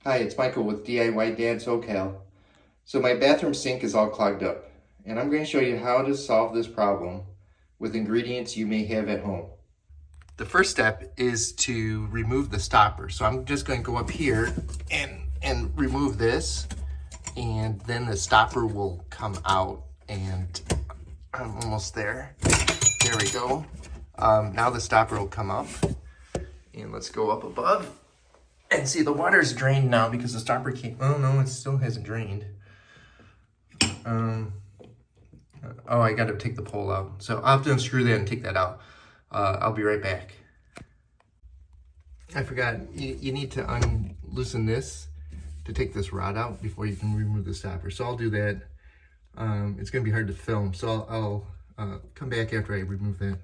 Hi, it's Michael with DIY Dad SoCal. So my bathroom sink is all clogged up, and I'm going to show you how to solve this problem with ingredients you may have at home. The first step is to remove the stopper. So I'm just going to go up here and remove this, and then the stopper will come out, and I'm almost there. There we go. Now the stopper will come up, and let's go up above. And see, the water's drained now because the stopper came. Oh no, it still hasn't drained. Oh, I got to take the pole out. So I'll have to unscrew that and take that out. I'll be right back. I forgot, you need to loosen this to take this rod out before you can remove the stopper. So I'll do that. It's going to be hard to film, so I'll come back after I remove that.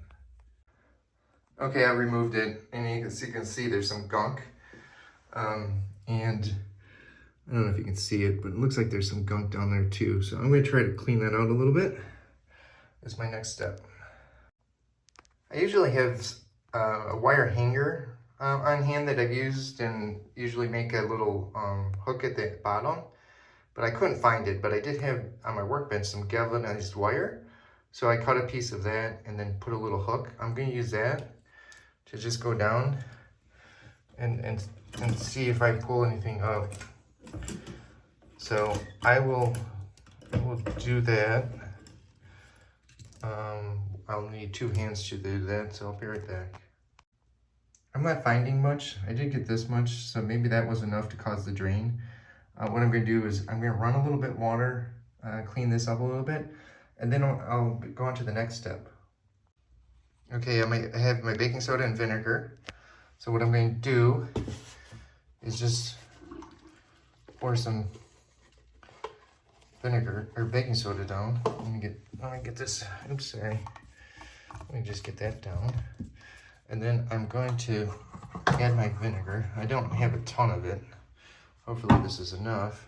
Okay, I removed it, and you can see there's some gunk. And I don't know if you can see it, but it looks like there's some gunk down there too. So I'm going to try to clean that out a little bit. That's my next step. I usually have a wire hanger on hand that I've used and usually make a little hook at the bottom, but I couldn't find it. But I did have on my workbench some galvanized wire. So I cut a piece of that and then put a little hook. I'm going to use that to just go down and see if I pull anything up. So I will do that. I'll need two hands to do that, so I'll be right back. I'm not finding much. I did get this much, so maybe that was enough to cause the drain. What I'm going to do is I'm going to run a little bit water, clean this up a little bit, and then I'll go on to the next step. Okay, I have my baking soda and vinegar. So what I'm going to do is just pour some vinegar or baking soda down. Let me get this. Oops, sorry. Let me just get that down. And then I'm going to add my vinegar. I don't have a ton of it. Hopefully this is enough.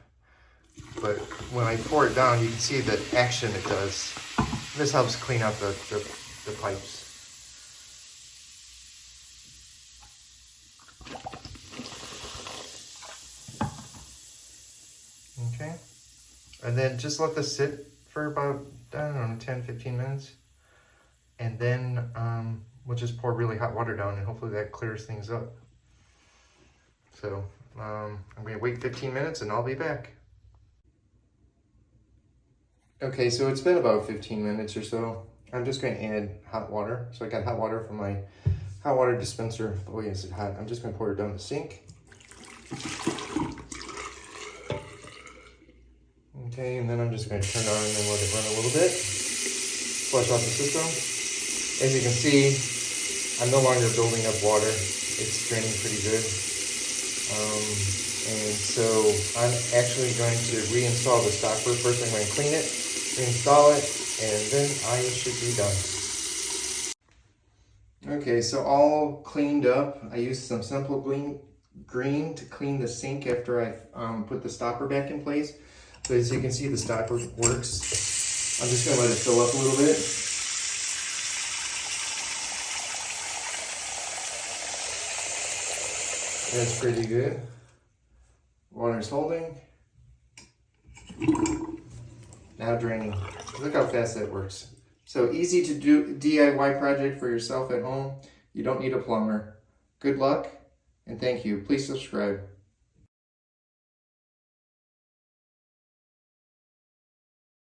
But when I pour it down, you can see the action it does. This helps clean up the pipes. Okay, and then just let this sit for about, I don't know, 10-15 minutes. And then we'll just pour really hot water down and hopefully that clears things up. So I'm going to wait 15 minutes and I'll be back. Okay, so it's been about 15 minutes or so. I'm just going to add hot water. So I got hot water from my hot water dispenser. Oh yes, it's hot. I'm just going to pour it down the sink. Okay, and then I'm just going to turn it on and let it run a little bit. Flush out the system. As you can see, I'm no longer building up water. It's draining pretty good. And so I'm actually going to reinstall the stopper. First I'm going to clean it, reinstall it, and then I should be done. Okay, so all cleaned up. I used some simple green to clean the sink after I put the stopper back in place. So as you can see, the stopper works. I'm just going to let it fill up a little bit. That's pretty good. Water's holding. Now draining. Look how fast that works. So easy to do DIY project for yourself at home. You don't need a plumber. Good luck and thank you. Please subscribe.